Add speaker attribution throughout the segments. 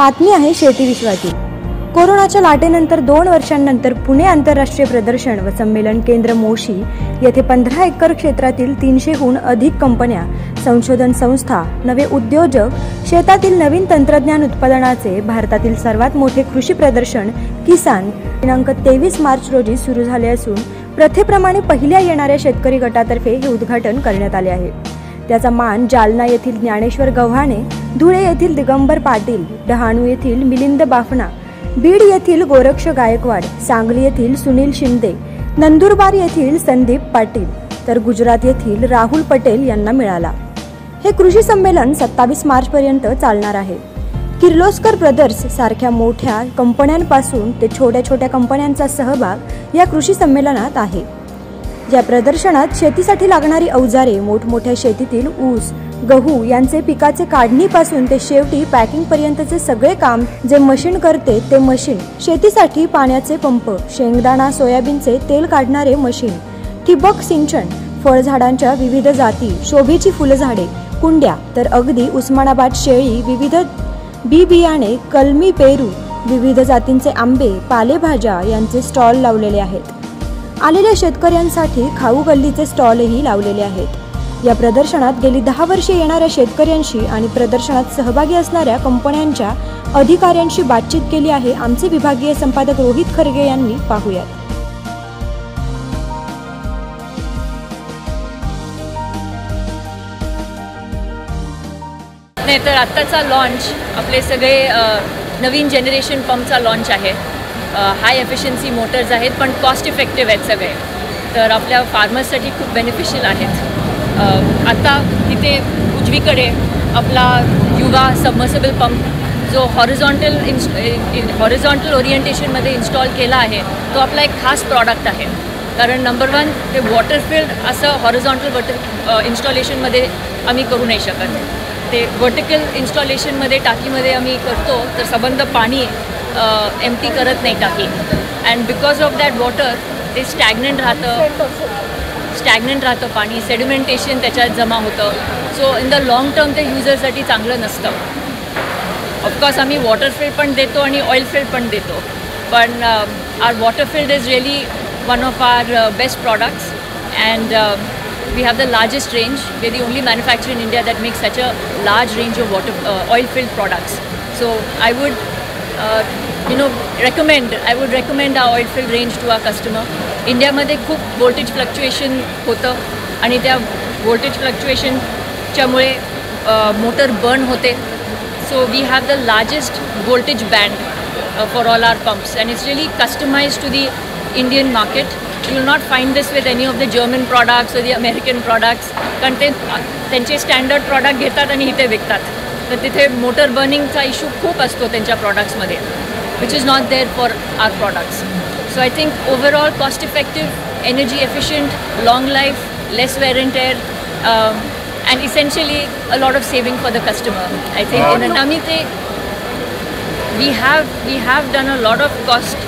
Speaker 1: बातमी आहे शेती विश्वाची। कोरोनाच्या लाटेनंतर 2 वर्षांनंतर पुणे आंतरराष्ट्रीय प्रदर्शन व संमेलन केंद्र मोशी येथे 15 एकर क्षेत्रातील 300हून अधिक कंपन्या, संशोधन संस्था, नवे उद्योजक, शेतातील नवीन तंत्रज्ञान उत्पादनाचे भारतातील सर्वात मोठे कृषी प्रदर्शन किसान दिनांक 23 मार्च रोजी सुरू झाले असून प्रथेप्रमाणे पहिल्या येणाऱ्या शेतकरी गटातर्फे हे उद्घाटन करण्यात आले आहे। त्याचा मान जालना येथील ज्ञानेश्वर गव्हाणे, धुळे येथील दिगंबर पाटील, डहाणू येथील मिलिंद बाफना, बीड येथील गोरक्ष गायकवाड, सांगली येथील सुनील शिंदे, नंदुरबार येथील संदीप पाटील तर गुजरात येथील राहुल पटेल यांना मिळाला। हे कृषी संमेलन 27 मार्च पर्यंत चालणार आहे। किर्लोस्कर ब्रदर्स सारख्या मोठ्या कंपन्यांपासून ते छोट्या कंपन्यांचा सहभाग या कृषी संमेलनात आहे। या प्रदर्शनात शेतीसाठी लागणारी अवजारे, मोठमोठ्या शेतीतील ऊस, गहू यांचे पिकाचे काढणीपासून ते शेवटी पॅकिंग पर्यंतचे सगळे काम जे मशीन करते ते मशीन, शेतीसाठी पाण्याचे पंप, शेंगदाणा सोयाबीनचे तेल काढणारे मशीन, ठिबक सिंचन, फळझाडांच्या विविध जाती, शोभेची फुलझाडे, कुंड्या तर अगदी उस्मानाबाद शेळी, विविध बी बियाणे, कलमी पेरू, विविध जातींचे आंबे, पालेभाज्या यांचे स्टॉल लावलेले आहेत। आलेल्या शेतकऱ्यांसाठी खाऊ गल्लीचे स्टॉलही लावलेले आहेत। या प्रदर्शनात गेली 10 वर्षे येणाऱ्या शेतकऱ्यांशी आणि प्रदर्शनात सहभागी असणाऱ्या कंपन्यांच्या अधिकाऱ्यांशी बातचीत केली आहे आमचे विभागीय संपादक रोहित खरगे यांनी। पाहूयात।
Speaker 2: नाही तर आत्ताचा लॉन्च आपले सगळे नवीन जनरेशन पंपचा लॉन्च आहे। हाय एफिशियन्सी मोटर्स आहेत पण कॉस्ट इफेक्टिव्ह आहेत सगळे, तर आपल्या फार्मर्ससाठी खूप बेनिफिशियल आहेत। आता तिथे उजवीकडे आपला युवा सबमर्सिबल पंप जो हॉरिझॉन्टल ओरिएंटेशनमध्ये इन्स्टॉल केला आहे तो आपला एक खास प्रॉडक्ट आहे, कारण नंबर 1 ते वॉटरफिल्ड असं हॉरिझॉन्टल इन्स्टॉलेशनमध्ये आम्ही करू नाही शकत। ते व्हर्टिकल इन्स्टॉलेशनमध्ये टाकीमध्ये आम्ही करतो तर संबंध पाणी एम्प्टी करत नाही टाकी, and because of that water ते स्टॅग्नंट राहतं पाणी, सेडिमेंटेशन त्याच्यात जमा होतं। So in the long term ते युजरसाठी चांगलं नसतं। ऑफकोर्स आम्ही वॉटरफिल्ड पण देतो आणि ऑइलफिल्ड पण देतो, पण our waterfield is really one of our best products, and we have the largest range. We are the only manufacturer in India that makes such a large range of oil-filled products. So I would recommend our oil-filled range to our customer. India मध्ये खूप voltage fluctuation होतं आणि त्या voltage fluctuation च्यामुळे motor burn होते. So we have the largest voltage band for all our pumps, and it's really customized to the Indian market. You will not find this with any of the German products or the American products, कारण त्यांचे standard product घेतात आणि इथे विकतात, तर तिथे motor बर्निंगचा issue खूप असतो त्यांच्या प्रॉडक्ट्समध्ये, which is not there for our products. So I think overall cost effective, energy efficient, long life, less wear and tear, and essentially a lot of saving for the customer. I think in आम्ही ते we have done a lot of cost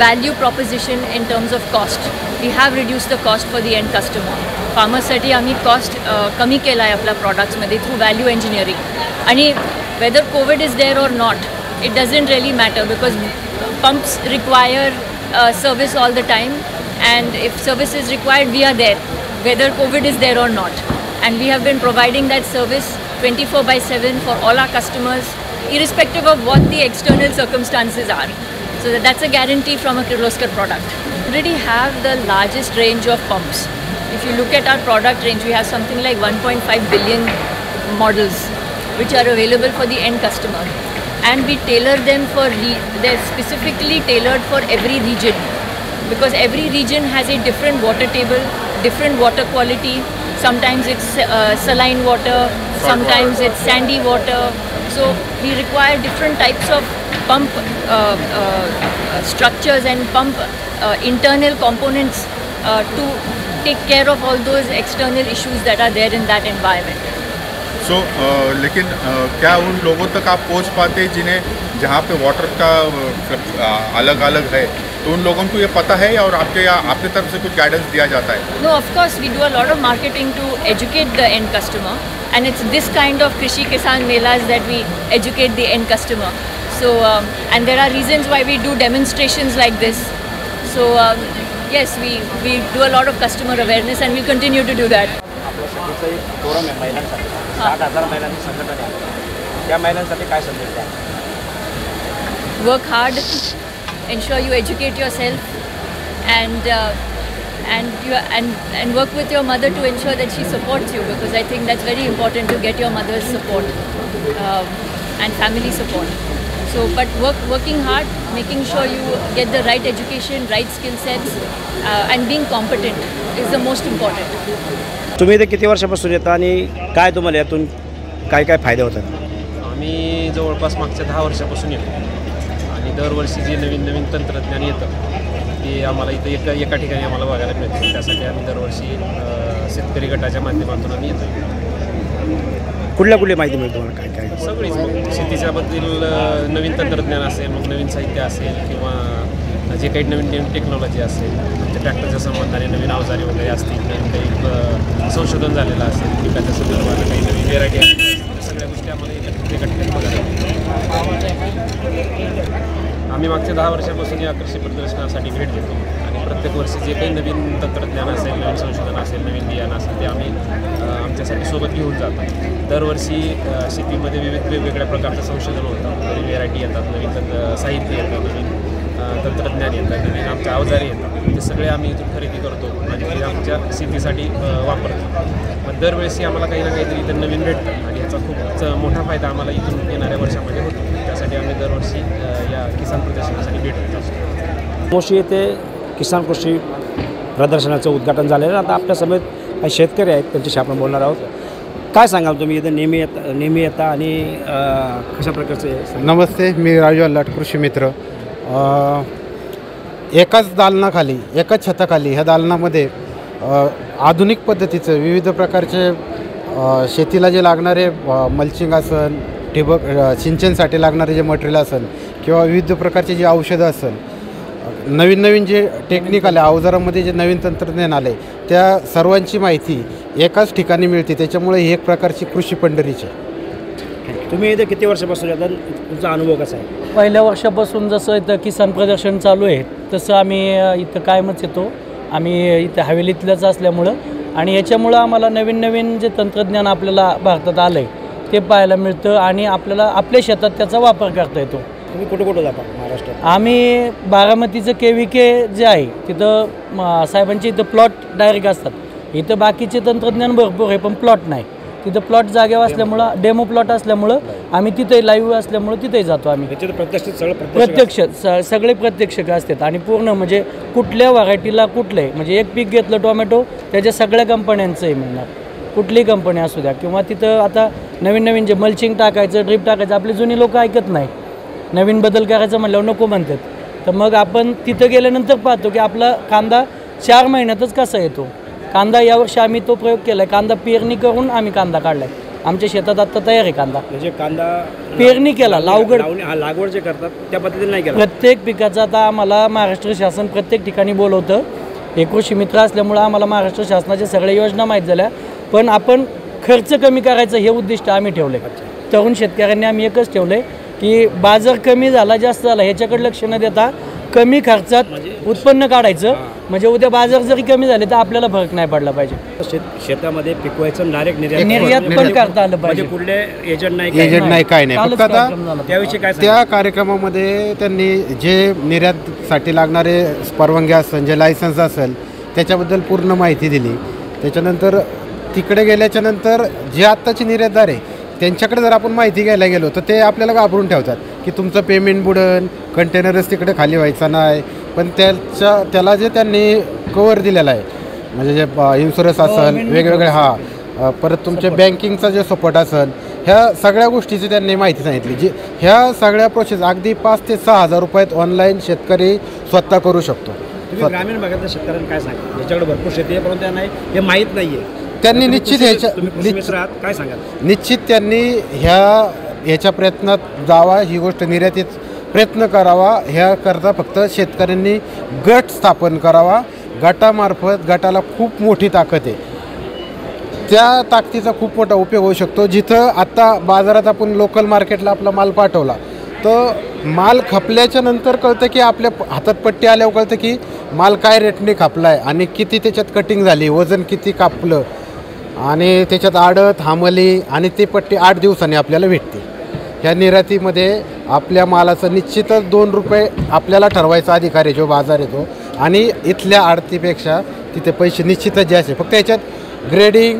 Speaker 2: value proposition in terms of cost. We have reduced the cost for the end customer. फार्मर्ससाठी आम्ही cost कमी केला आहे आपल्या प्रॉडक्ट्समध्ये through value engineering, आणि weather Covid is there और not it doesn't really matter, because pumps require service all the time, and if service is required we are there whether COVID is there or not, and we have been providing that service 24/7 for all our customers irrespective of what the external circumstances are. So that's a guarantee from a Kirloskar product. We already have the largest range of pumps. If you look at our product range, we have something like 1.5 billion models which are available for the end customer, and we tailor them for they're specifically tailored for every region, because every region has a different water table, different water quality. Sometimes it's saline water, sometimes it's sandy water, so we require different types of pump structures and pump internal components to take care of all those external issues that are there in that environment.
Speaker 3: लेकिन क्या उन लोगों तक आप पहुंच पाते जिन्हें जहाँ पे water का अलग अलग है, तो उन लोगों को ये पता है और आपके तरफ से कुछ गाइडेंस दिया जाता है?
Speaker 2: No, of course, we do a lot of marketing to educate the end customer, and it's this kind of Krishi Kisan Melas that we educate the end customer. So, and there are reasons why we do demonstrations like this. So, yes, we do a lot of customer awareness, and we'll continue to do that.
Speaker 4: आपल्या शेतीचं एक forum आहे महिलांसाठी, 60,000 महिलांची संघटना आहे. त्या महिलांसाठी काय संदेश द्या?
Speaker 2: Work hard, ensure you educate yourself, and work with your mother to ensure that she supports you, because I think that's very important to get your mother's support and family support. So, but working hard, making sure you get the right education, right skill sets, and being competent is the most important.
Speaker 5: तुम्ही इथे किती वर्षापासून येता आणि काय तुम्हाला यातून काय काय फायदे होतात?
Speaker 6: आम्ही जवळपास मागच्या 10 वर्षापासून येतो आणि दरवर्षी जे नवीन नवीन तंत्रज्ञान येतं ते आम्हाला इथं एका ठिकाणी आम्हाला बघायला मिळतं. त्यासाठी आम्ही दरवर्षी शेतकरी गटाच्या माध्यमातून आम्ही येतो.
Speaker 5: कुठल्या माहिती मिळते तुम्हाला? काय काय
Speaker 6: सगळीच मग शेतीच्याबद्दल नवीन तंत्रज्ञान असेल, मग नवीन साहित्य असेल, किंवा जे काही नवीन टेक्नॉलॉजी असेल, म्हणजे ट्रॅक्टरच्या संबंधाने नवीन अवजारे वगैरे असतील, नवीन काही संशोधन झालेलं असेल, पिकाच्या संदर्भात काही नवीन व्हेरायटी असतील, सगळ्या गोष्टी आम्हाला एका ठिकाणी बघायला आम्ही मागच्या 10 वर्षापासून या कृषी प्रदर्शनासाठी भेट देतो आणि प्रत्येक वर्षी जे काही नवीन तंत्रज्ञान असेल, नवीन संशोधन असेल, नवीन बियाणं असेल ते आम्ही आमच्यासाठी सोबत घेऊन जातो. दरवर्षी शेतीमध्ये वेगवेगळ्या प्रकारचं संशोधन होतं, नवीन व्हेरायटी येतात, नवीन साहित्य येतं, नवीन तंत्रज्ञान येतं, नवीन आमच्या अवजारे येतात. ते सगळे आम्ही इथून खरेदी करतो आणि ते आमच्या शेतीसाठी वापरतो. पण दरवेळेसी आम्हाला काही ना काहीतरी इथं नवीन भेटतं आणि याचा खूप मोठा फायदा आम्हाला इथून येणाऱ्या वर्षामध्ये होतो. त्यासाठी आम्ही दरवर्षी या किसान प्रदर्शनासाठी भेट देत असतो.
Speaker 5: मोशी येथे किसान कृषी प्रदर्शनाचं उद्घाटन झालेलं. आता आपल्या समेत काही शेतकरी आहेत, त्यांच्याशी आपण बोलणार आहोत. काय सांगाल तुम्ही इथं नेहमी येता आणि कशा प्रकारचे?
Speaker 7: नमस्ते, मी राजू अल्लाट, कृषी मित्र. एकाच दालनाखाली, एकाच छताखाली ह्या दालनामध्ये आधुनिक पद्धतीचं विविध प्रकारचे शेतीला जे लागणारे मल्चिंग असेल, ठिबक सिंचनसाठी लागणारे जे मटेरियल असेल, किंवा विविध प्रकारचे जे औषधं असेल, नवीन जे टेक्निक आले, अवजारामध्ये जे नवीन तंत्रज्ञान आले, त्या सर्वांची माहिती एकाच ठिकाणी मिळते. त्याच्यामुळे ही एक प्रकारची कृषी पंढरीची.
Speaker 5: तुम्ही इथे किती वर्षापासून येतात? तुमचा अनुभव कसा आहे?
Speaker 8: पहिल्या वर्षापासून जसं इथं किसान प्रदर्शन चालू आहे तसं आम्ही इथं कायमच येतो. आम्ही इथं हवेलीतलंच असल्यामुळं आणि याच्यामुळं आम्हाला नवीन जे तंत्रज्ञान आपल्याला भारतात आलं आहे ते पाहायला मिळतं आणि आपल्याला आपल्या शेतात त्याचा वापर करता येतो.
Speaker 5: तुम्ही कुठं जाता महाराष्ट्रात?
Speaker 8: आम्ही बारामतीचं KVK जे आहे तिथं साहेबांचे इथं प्लॉट डायरेक्ट असतात. इथं बाकीचे तंत्रज्ञान भरपूर आहे पण प्लॉट नाही. तिथं प्लॉट जागेवर असल्यामुळं, डेमो प्लॉट असल्यामुळं आम्ही तिथे लाईव्ह असल्यामुळं तिथेही जातो आम्ही. प्रत्यक्ष सगळे प्रत्यक्षक असतात आणि पूर्ण म्हणजे कुठल्या व्हरायटीला कुठले, म्हणजे एक पीक घेतलं टोमॅटो त्याच्या सगळ्या कंपन्यांचंही मिळणार, कुठलीही कंपनी असू द्या. किंवा तिथं आता नवीन जे मल्चिंग टाकायचं, ड्रीप टाकायचं, आपली जुनी लोकं ऐकत नाही. नवीन बदल करायचं म्हटल्यावर नको म्हणतात. तर मग आपण तिथं गेल्यानंतर पाहतो की आपला कांदा 4 महिन्यातच कसा येतो. कांदा यावर्षी आम्ही तो प्रयोग केला आहे. कांदा पेरणी करून आम्ही कांदा काढला आहे. आमच्या शेतात आत्ता तयार आहे कांदा.
Speaker 5: म्हणजे कांदा
Speaker 8: पेरणी केला,
Speaker 5: लागवड जे करतात त्या पद्धतीने नाही केलं.
Speaker 8: प्रत्येक पिकाचा आता आम्हाला महाराष्ट्र शासन प्रत्येक ठिकाणी बोलवतं. हे कृषी मित्र असल्यामुळं आम्हाला महाराष्ट्र शासनाच्या सगळ्या योजना माहीत झाल्या. पण आपण खर्च कमी करायचं हे उद्दिष्ट आम्ही ठेवलं आहे. तरुण शेतकऱ्यांनी आम्ही एकच ठेवलं आहे की बाजार कमी झाला जास्त झाला ह्याच्याकडे लक्ष न देता कमी खर्चात उत्पन्न काढायचं. म्हणजे उद्या बाजार जरी कमी झाले तर आपल्याला फरक नाही पडला पाहिजे.
Speaker 5: शेतामध्ये पिकवायचं डायरेक्ट
Speaker 8: निर्यात पण करता आलं पाहिजे.
Speaker 5: कुठले एजंट नाही
Speaker 7: काय नाही. फक्त आता
Speaker 5: त्याविषयी काय
Speaker 7: त्या कार्यक्रमामध्ये त्यांनी जे निर्यातसाठी लागणारे परवानगी असेल, जे लायसन्स असेल, त्याच्याबद्दल पूर्ण माहिती दिली. त्याच्यानंतर तिकडे गेल्याच्यानंतर जे आत्ताचे निर्यातदार आहे त्यांच्याकडे जर आपण माहिती घ्यायला गेलो तर ते आपल्याला घाबरून ठेवतात की तुमचं पेमेंट बुडन, कंटेनरच तिकडे खाली व्हायचा नाही. पण त्याला जे त्यांनी कवर दिलेला आहे, म्हणजे जे इन्शुरन्स असेल, वेगवेगळे परत तुमचे बँकिंगचा जे सपोर्ट असेल, ह्या सगळ्या गोष्टीची त्यांनी माहिती सांगितली. जी ह्या सगळ्या प्रोसेस अगदी 5 ते 6 हजार रुपयात ऑनलाईन शेतकरी स्वतः करू शकतो.
Speaker 5: ग्रामीण भागातल्या शेतकऱ्यांना काय सांगा? ज्याच्याकडे भरपूर शेती आहे परंतु त्यांना हे माहीत नाही आहे
Speaker 7: त्यांनी निश्चित
Speaker 5: कृषी मित्र आहात, काय सांगाल?
Speaker 7: निश्चित त्यांनी ह्याच्या प्रयत्नात जावा, ही गोष्ट निर्यातीत प्रयत्न करावा. ह्याकरता फक्त शेतकऱ्यांनी गट स्थापन करावा. गटामार्फत गटाला खूप मोठी ताकद आहे, त्या ताकदीचा खूप मोठा उपयोग होऊ शकतो. जिथं आत्ता बाजारात आपण लोकल मार्केटला आपला माल पाठवला तर माल खपल्याच्या नंतर कळतं की आपल्या हातात पट्टी आल्यावर कळतं की माल काय रेटने खपला आहे आणि किती त्याच्यात कटिंग झाली, वजन किती कापलं आणि त्याच्यात आडत हामली आणि ती पट्टी 8 दिवसांनी आपल्याला भेटते. ह्या निर्यातीमध्ये आपल्या मालाचं निश्चितच 2 रुपये आपल्याला ठरवायचा अधिकार आहे जो बाजार येतो आणि इथल्या आडतीपेक्षा तिथे पैसे निश्चितच जास्त आहे. फक्त याच्यात ग्रेडिंग,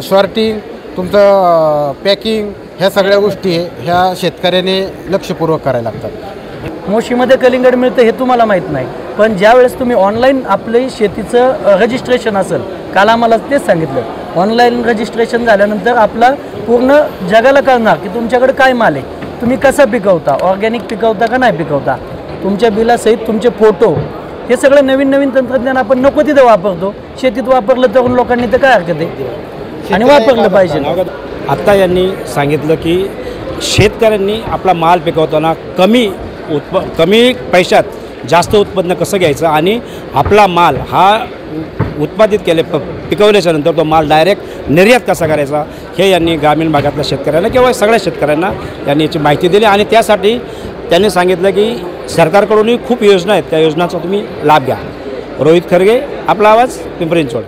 Speaker 7: सॉर्टिंग, तुमचं पॅकिंग, ह्या सगळ्या गोष्टी ह्या शेतकऱ्याने लक्षपूर्वक करायला लागतात.
Speaker 8: मोशीमध्ये कलिंगड मिळतं हे तुम्हाला माहीत नाही, पण ज्यावेळेस तुम्ही ऑनलाईन आपलं शेतीचं रजिस्ट्रेशन असेल, काल आम्हाला तेच सांगितलं, ऑनलाईन रजिस्ट्रेशन झाल्यानंतर आपला पूर्ण जगाला कळणार की तुमच्याकडे काय माल आहे, तुम्ही कसा पिकवता, ऑर्गॅनिक पिकवता का नाही पिकवता, तुमच्या बिलासहित तुमचे फोटो, हे सगळं नवीन नवीन तंत्रज्ञान आपण नको तिथं वापरतो. शेतीत वापरलं तरुण लोकांनी तर काय हरकत आहे आणि वापरलं पाहिजे.
Speaker 5: आत्ता यांनी सांगितलं की शेतकऱ्यांनी आपला माल पिकवताना कमी पैशात जास्त उत्पन्न कसं घ्यायचं आणि आपला माल हा उत्पादित पिकवल्याच्या नंतर तो माल डायरेक्ट निर्यात कसा करायचा हे यांनी ग्रामीण भागातल्या शेतकऱ्यांना किंवा सगळ्या शेतकऱ्यांना यांनी याची माहिती दिली. आणि त्यासाठी त्यांनी सांगितलं की सरकारकडूनही खूप योजना आहेत, त्या योजनांचा तुम्ही लाभ घ्या. रोहित खरगे, आपला आवाज, पिंपरी चिंचवड.